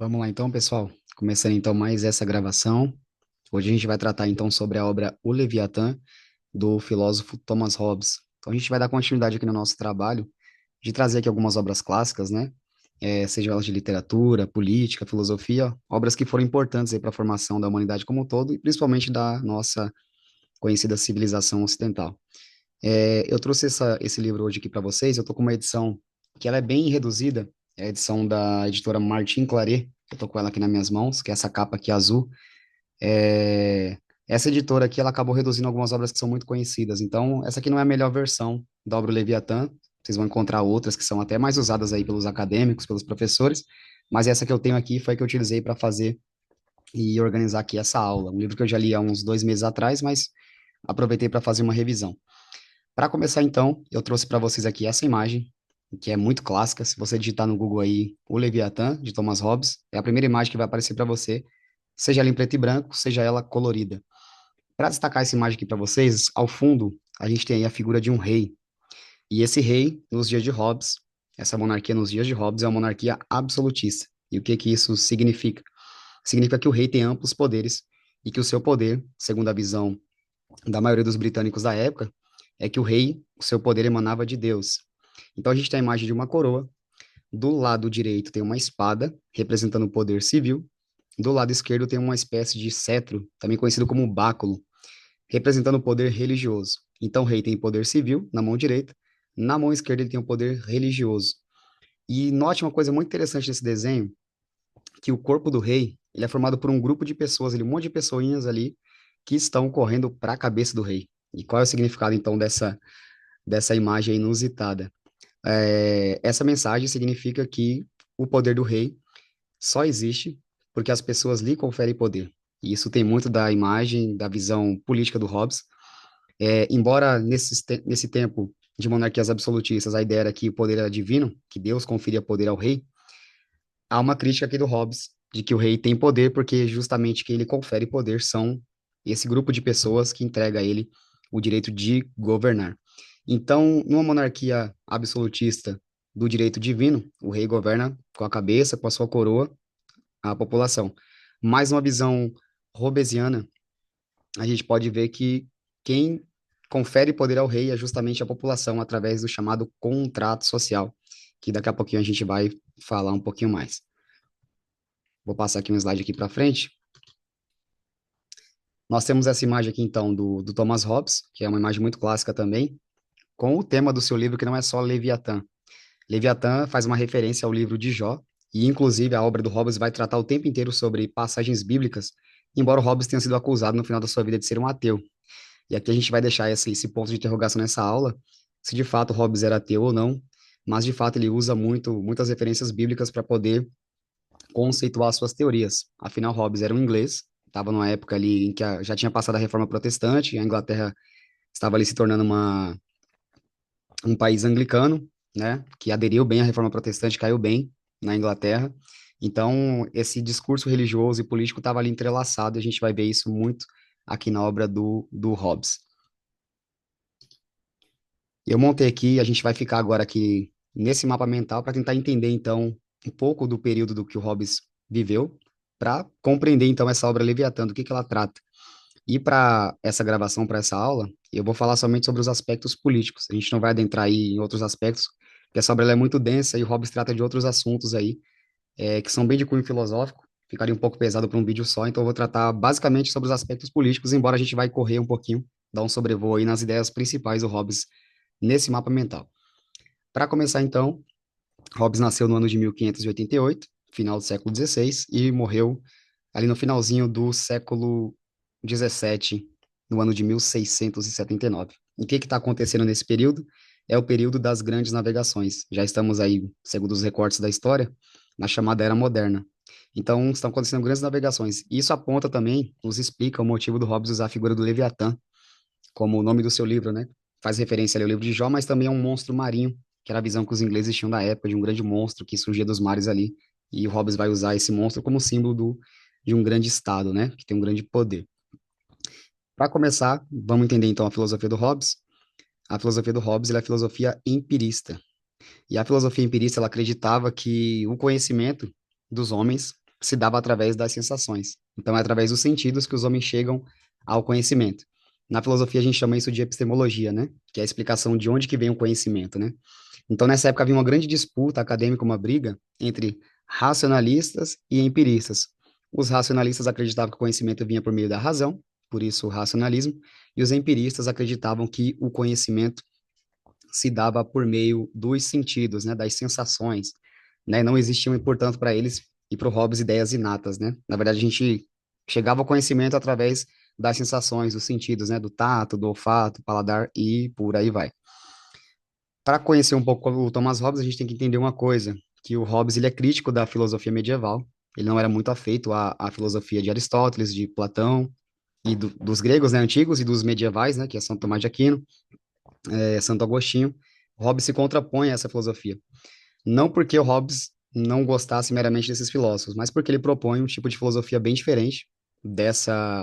Vamos lá então, pessoal. Começando então mais essa gravação. Hoje a gente vai tratar então sobre a obra O Leviatã, do filósofo Thomas Hobbes. Então a gente vai dar continuidade aqui no nosso trabalho de trazer aqui algumas obras clássicas, né? Sejam elas de literatura, política, filosofia, obras que foram importantes para a formação da humanidade como um todo e principalmente da nossa conhecida civilização ocidental. Eu trouxe esse livro hoje aqui para vocês. Eu estou com uma edição que ela é bem reduzida, é a edição da editora Martin Claret. Eu estou com ela aqui nas minhas mãos, que é essa capa aqui azul. Essa editora aqui, ela acabou reduzindo algumas obras que são muito conhecidas. Então, essa aqui não é a melhor versão da obra Leviatã. Vocês vão encontrar outras que são até mais usadas aí pelos acadêmicos, pelos professores. Mas essa que eu tenho aqui foi a que eu utilizei para fazer e organizar aqui essa aula. Um livro que eu já li há uns 2 meses atrás, mas aproveitei para fazer uma revisão. Para começar, então, eu trouxe para vocês aqui essa imagem, que é muito clássica. Se você digitar no Google aí o Leviatã, de Thomas Hobbes, é a primeira imagem que vai aparecer para você, seja ela em preto e branco, seja ela colorida. Para destacar essa imagem aqui para vocês, ao fundo, a gente tem aí a figura de um rei. E esse rei, nos dias de Hobbes, essa monarquia nos dias de Hobbes é uma monarquia absolutista. E o que que isso significa? Significa que o rei tem amplos poderes e que o seu poder, segundo a visão da maioria dos britânicos da época, é que o rei, o seu poder emanava de Deus. Então a gente tem a imagem de uma coroa, do lado direito tem uma espada, representando o poder civil, do lado esquerdo tem uma espécie de cetro, também conhecido como báculo, representando o poder religioso. Então o rei tem poder civil na mão direita, na mão esquerda ele tem o poder religioso. E note uma coisa muito interessante nesse desenho, que o corpo do rei, ele é formado por um grupo de pessoas, um monte de pessoinhas ali, que estão correndo para a cabeça do rei. E qual é o significado, então, dessa imagem inusitada? Essa mensagem significa que o poder do rei só existe porque as pessoas lhe conferem poder. E isso tem muito da imagem, da visão política do Hobbes. Embora nesse tempo de monarquias absolutistas a ideia era que o poder era divino, que Deus conferia poder ao rei, há uma crítica aqui do Hobbes de que o rei tem poder porque justamente quem ele confere poder são esse grupo de pessoas que entrega a ele o direito de governar. Então, numa monarquia absolutista do direito divino, o rei governa com a cabeça, com a sua coroa, a população. Mas numa visão hobbesiana, a gente pode ver que quem confere poder ao rei é justamente a população através do chamado contrato social, que daqui a pouquinho a gente vai falar um pouquinho mais. Vou passar aqui um slide aqui para frente. Nós temos essa imagem aqui, então, do Thomas Hobbes, que é uma imagem muito clássica também, com o tema do seu livro, que não é só Leviatã. Leviatã faz uma referência ao livro de Jó, e inclusive a obra do Hobbes vai tratar o tempo inteiro sobre passagens bíblicas, embora o Hobbes tenha sido acusado no final da sua vida de ser um ateu. E aqui a gente vai deixar esse ponto de interrogação nessa aula, se de fato Hobbes era ateu ou não, mas de fato ele usa muitas referências bíblicas para poder conceituar suas teorias. Afinal, Hobbes era um inglês, estava numa época ali em que já tinha passado a Reforma Protestante, e a Inglaterra estava ali se tornando um país anglicano, né, que aderiu bem à Reforma Protestante, caiu bem na Inglaterra. Então, esse discurso religioso e político estava ali entrelaçado, e a gente vai ver isso muito aqui na obra do Hobbes. Eu montei aqui, a gente vai ficar agora aqui nesse mapa mental para tentar entender, então, um pouco do período do que o Hobbes viveu, para compreender, então, essa obra Leviatã, do que ela trata. E para essa gravação, para essa aula, eu vou falar somente sobre os aspectos políticos. A gente não vai adentrar aí em outros aspectos, porque essa obra ela é muito densa e o Hobbes trata de outros assuntos aí, que são bem de cunho filosófico, ficaria um pouco pesado para um vídeo só, então eu vou tratar basicamente sobre os aspectos políticos, embora a gente vai correr um pouquinho, dar um sobrevoo aí nas ideias principais do Hobbes nesse mapa mental. Para começar, então, Hobbes nasceu no ano de 1588, final do século XVI, e morreu ali no finalzinho do século XVII, no ano de 1679. O que está acontecendo nesse período? É o período das grandes navegações. Já estamos aí, segundo os recortes da história, na chamada Era Moderna. Então, estão acontecendo grandes navegações. Isso aponta também, nos explica o motivo do Hobbes usar a figura do Leviatã, como o nome do seu livro, né? Faz referência ali ao livro de Jó, mas também é um monstro marinho, que era a visão que os ingleses tinham da época, de um grande monstro que surgia dos mares ali. E o Hobbes vai usar esse monstro como símbolo de um grande estado, né? Que tem um grande poder. Para começar, vamos entender então a filosofia do Hobbes. A filosofia do Hobbes é a filosofia empirista. E a filosofia empirista ela acreditava que o conhecimento dos homens se dava através das sensações. Então, é através dos sentidos que os homens chegam ao conhecimento. Na filosofia, a gente chama isso de epistemologia, né? Que é a explicação de onde que vem o conhecimento, né? Então, nessa época, havia uma grande disputa acadêmica, uma briga entre racionalistas e empiristas. Os racionalistas acreditavam que o conhecimento vinha por meio da razão, por isso o racionalismo, e os empiristas acreditavam que o conhecimento se dava por meio dos sentidos, né, das sensações, né, não existiam, portanto, para eles e para o Hobbes ideias inatas, né? Na verdade, a gente chegava ao conhecimento através das sensações, dos sentidos, né, do tato, do olfato, paladar e por aí vai. Para conhecer um pouco o Thomas Hobbes, a gente tem que entender uma coisa, que o Hobbes ele é crítico da filosofia medieval. Ele não era muito afeito à filosofia de Aristóteles, de Platão e dos gregos, né, antigos e dos medievais, né, que é São Tomás de Aquino, Santo Agostinho. Hobbes se contrapõe a essa filosofia. Não porque o Hobbes não gostasse meramente desses filósofos, mas porque ele propõe um tipo de filosofia bem diferente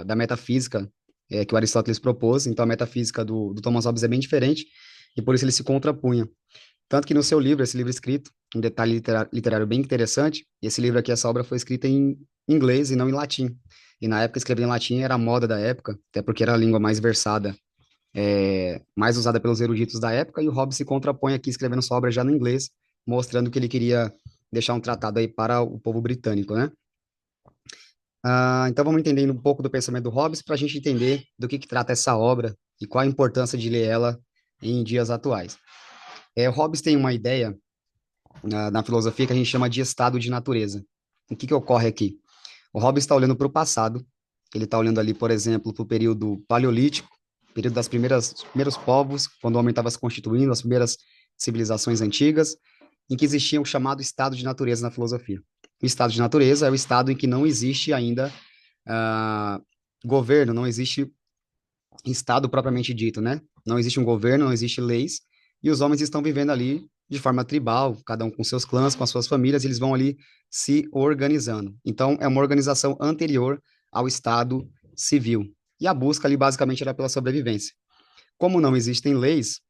da metafísica que o Aristóteles propôs. Então, a metafísica do Thomas Hobbes é bem diferente e por isso ele se contrapunha. Tanto que no seu livro, esse livro escrito, um detalhe literário bem interessante, esse livro aqui, essa obra foi escrita em inglês e não em latim. E na época, escrever em latim era a moda da época, até porque era a língua mais versada, mais usada pelos eruditos da época, e o Hobbes se contrapõe aqui escrevendo sua obra já no inglês, mostrando que ele queria deixar um tratado aí para o povo britânico, né? Então vamos entender um pouco do pensamento do Hobbes para a gente entender do que trata essa obra e qual a importância de ler ela em dias atuais. O Hobbes tem uma ideia na filosofia que a gente chama de estado de natureza. O que ocorre aqui? O Hobbes está olhando para o passado, ele está olhando ali, por exemplo, para o período paleolítico, período dos primeiros povos, quando o homem estava se constituindo, as primeiras civilizações antigas, em que existia o chamado estado de natureza na filosofia. O estado de natureza é o estado em que não existe ainda ah, governo, não existe Estado propriamente dito, né? Não existe um governo, não existe leis, e os homens estão vivendo ali de forma tribal, cada um com seus clãs, com as suas famílias, e eles vão ali se organizando. Então, é uma organização anterior ao Estado civil. E a busca ali basicamente era pela sobrevivência. Como não existem leis,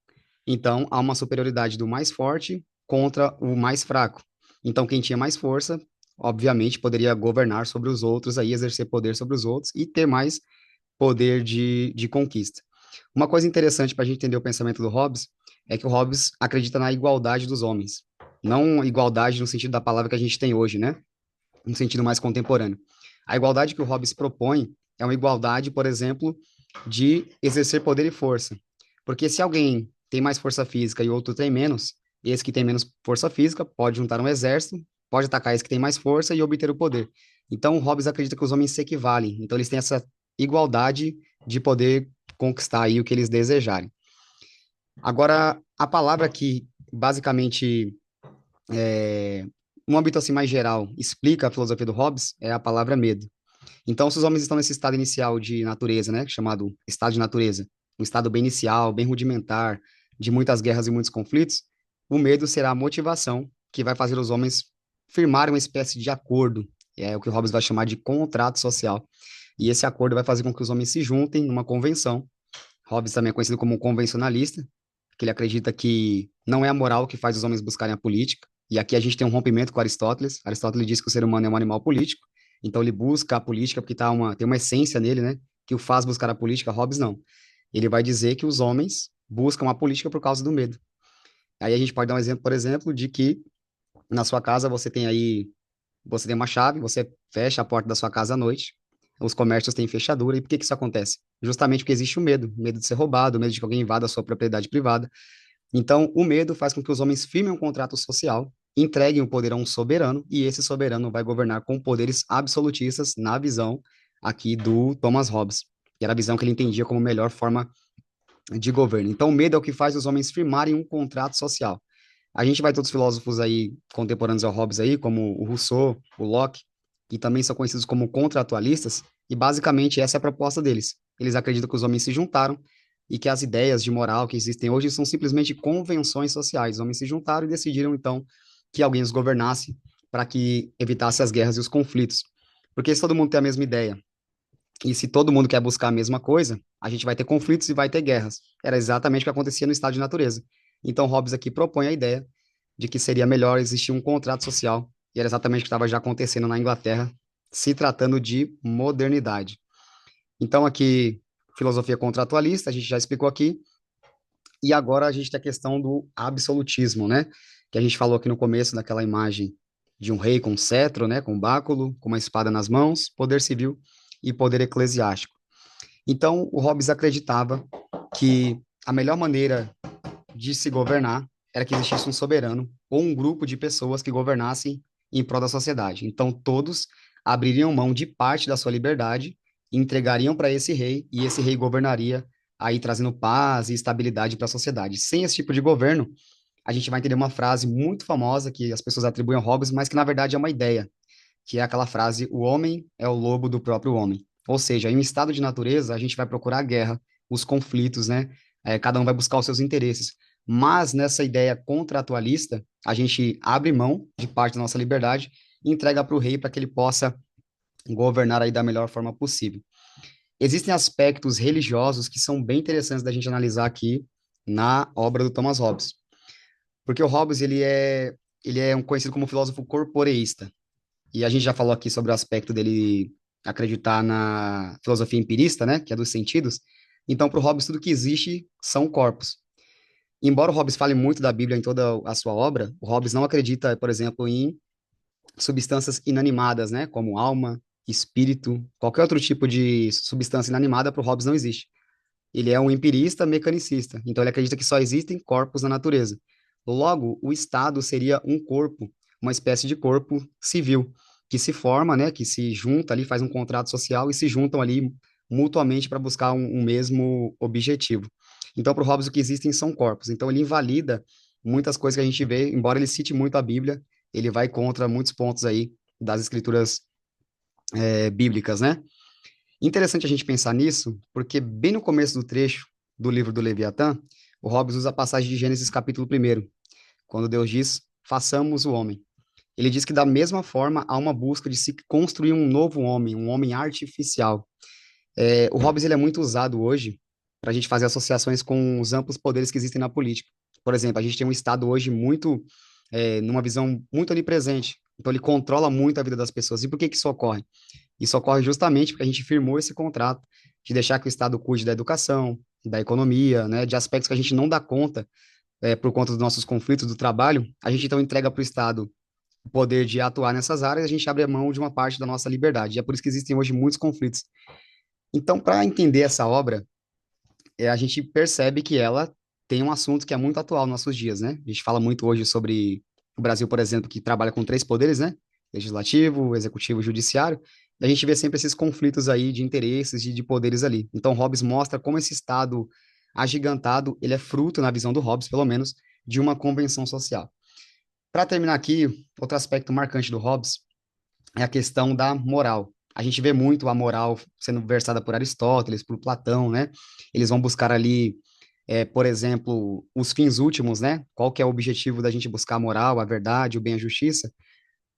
então há uma superioridade do mais forte contra o mais fraco. Então, quem tinha mais força, obviamente, poderia governar sobre os outros, aí exercer poder sobre os outros e ter mais poder de conquista. Uma coisa interessante para a gente entender o pensamento do Hobbes é que o Hobbes acredita na igualdade dos homens. Não igualdade no sentido da palavra que a gente tem hoje, né? No sentido mais contemporâneo. A igualdade que o Hobbes propõe é uma igualdade, por exemplo, de exercer poder e força. Porque se alguém tem mais força física e outro tem menos, esse que tem menos força física pode juntar um exército, pode atacar esse que tem mais força e obter o poder. Então, o Hobbes acredita que os homens se equivalem. Então, eles têm essa igualdade de poder conquistar aí o que eles desejarem. Agora, a palavra que basicamente, um âmbito assim mais geral, explica a filosofia do Hobbes é a palavra medo. Então, se os homens estão nesse estado inicial de natureza, né, chamado estado de natureza, um estado bem inicial, bem rudimentar, de muitas guerras e muitos conflitos, o medo será a motivação que vai fazer os homens firmarem uma espécie de acordo, é o que o Hobbes vai chamar de contrato social. E esse acordo vai fazer com que os homens se juntem numa convenção. Hobbes também é conhecido como um convencionalista, que ele acredita que não é a moral que faz os homens buscarem a política. E aqui a gente tem um rompimento com Aristóteles. Aristóteles diz que o ser humano é um animal político, então ele busca a política porque tem uma essência nele, né, que o faz buscar a política. Hobbes não. Ele vai dizer que os homens buscam a política por causa do medo. Aí a gente pode dar um exemplo, por exemplo, de que na sua casa você tem uma chave, você fecha a porta da sua casa à noite, os comércios têm fechadura, e por que que isso acontece? Justamente porque existe o medo de ser roubado, o medo de que alguém invada a sua propriedade privada. Então, o medo faz com que os homens firmem um contrato social, entreguem o poder a um soberano, e esse soberano vai governar com poderes absolutistas na visão aqui do Thomas Hobbes, que era a visão que ele entendia como melhor forma de governo. Então, o medo é o que faz os homens firmarem um contrato social. A gente vai ter outros filósofos aí contemporâneos ao Hobbes aí, como o Rousseau, o Locke, que também são conhecidos como contratualistas, e basicamente essa é a proposta deles. Eles acreditam que os homens se juntaram e que as ideias de moral que existem hoje são simplesmente convenções sociais. Os homens se juntaram e decidiram então que alguém os governasse para que evitasse as guerras e os conflitos. Porque se todo mundo tem a mesma ideia, e se todo mundo quer buscar a mesma coisa, a gente vai ter conflitos e vai ter guerras. Era exatamente o que acontecia no estado de natureza. Então, Hobbes aqui propõe a ideia de que seria melhor existir um contrato social e era exatamente o que estava já acontecendo na Inglaterra, se tratando de modernidade. Então, aqui, filosofia contratualista, a gente já explicou aqui, e agora a gente tem a questão do absolutismo, né? Que a gente falou aqui no começo daquela imagem de um rei com um cetro, né? Com um báculo, com uma espada nas mãos, poder civil e poder eclesiástico. Então, o Hobbes acreditava que a melhor maneira de se governar era que existisse um soberano ou um grupo de pessoas que governassem em prol da sociedade. Então, todos abririam mão de parte da sua liberdade e entregariam para esse rei, e esse rei governaria aí trazendo paz e estabilidade para a sociedade. Sem esse tipo de governo, a gente vai entender uma frase muito famosa que as pessoas atribuem ao Hobbes, mas que na verdade é uma ideia, que é aquela frase: o homem é o lobo do próprio homem. Ou seja, em um estado de natureza, a gente vai procurar a guerra, os conflitos, né? Cada um vai buscar os seus interesses. Mas nessa ideia contratualista, a gente abre mão de parte da nossa liberdade e entrega para o rei para que ele possa governar aí da melhor forma possível. Existem aspectos religiosos que são bem interessantes da gente analisar aqui na obra do Thomas Hobbes, porque o Hobbes ele é conhecido como filósofo corporeísta. E a gente já falou aqui sobre o aspecto dele acreditar na filosofia empirista, né, que é dos sentidos. Então, para o Hobbes, tudo que existe são corpos. Embora o Hobbes fale muito da Bíblia em toda a sua obra, o Hobbes não acredita, por exemplo, em substâncias inanimadas, né, como alma, espírito, qualquer outro tipo de substância inanimada para o Hobbes não existe. Ele é um empirista mecanicista, então ele acredita que só existem corpos na natureza. Logo, o Estado seria um corpo, uma espécie de corpo civil, que se forma, né, que se junta ali, faz um contrato social e se juntam ali mutuamente para buscar um mesmo objetivo. Então, para o Hobbes, o que existem são corpos. Então, ele invalida muitas coisas que a gente vê, embora ele cite muito a Bíblia, ele vai contra muitos pontos aí das escrituras bíblicas, né? Interessante a gente pensar nisso, porque bem no começo do trecho do livro do Leviatã, o Hobbes usa a passagem de Gênesis capítulo 1, quando Deus diz: façamos o homem. Ele diz que da mesma forma há uma busca de se construir um homem artificial. O Hobbes ele é muito usado hoje para a gente fazer associações com os amplos poderes que existem na política. Por exemplo, a gente tem um Estado hoje muito, numa visão muito onipresente. Então ele controla muito a vida das pessoas. E por que que isso ocorre? Isso ocorre justamente porque a gente firmou esse contrato de deixar que o Estado cuide da educação, da economia, né, de aspectos que a gente não dá conta, por conta dos nossos conflitos do trabalho. A gente então entrega para o Estado o poder de atuar nessas áreas, a gente abre a mão de uma parte da nossa liberdade. E é por isso que existem hoje muitos conflitos. Então, para entender essa obra, a gente percebe que ela tem um assunto que é muito atual nos nossos dias, né? A gente fala muito hoje sobre o Brasil, por exemplo, que trabalha com três poderes, né? Legislativo, executivo e judiciário. E a gente vê sempre esses conflitos aí de interesses, de poderes ali. Então, Hobbes mostra como esse Estado agigantado, ele é fruto, na visão do Hobbes, pelo menos, de uma convenção social. Para terminar aqui, outro aspecto marcante do Hobbes é a questão da moral. A gente vê muito a moral sendo versada por Aristóteles, por Platão, né? Eles vão buscar ali, por exemplo, os fins últimos, né? Qual que é o objetivo da gente buscar a moral, a verdade, o bem, a justiça?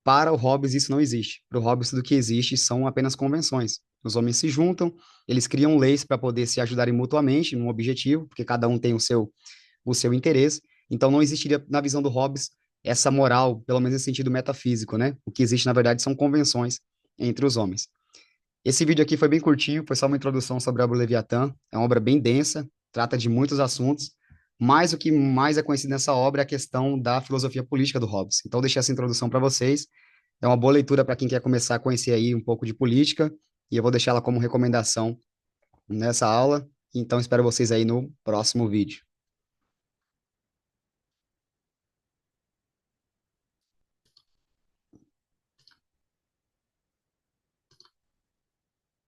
Para o Hobbes isso não existe. Para o Hobbes tudo que existe são apenas convenções. Os homens se juntam, eles criam leis para poder se ajudarem mutuamente num objetivo, porque cada um tem o seu interesse. Então não existiria, na visão do Hobbes, essa moral, pelo menos em sentido metafísico, né? O que existe, na verdade, são convenções entre os homens. Esse vídeo aqui foi bem curtinho, foi só uma introdução sobre a obra Leviatã. É uma obra bem densa, trata de muitos assuntos, mas o que mais é conhecido nessa obra é a questão da filosofia política do Hobbes. Então, eu deixei essa introdução para vocês. É uma boa leitura para quem quer começar a conhecer aí um pouco de política, e eu vou deixar ela como recomendação nessa aula. Então, espero vocês aí no próximo vídeo.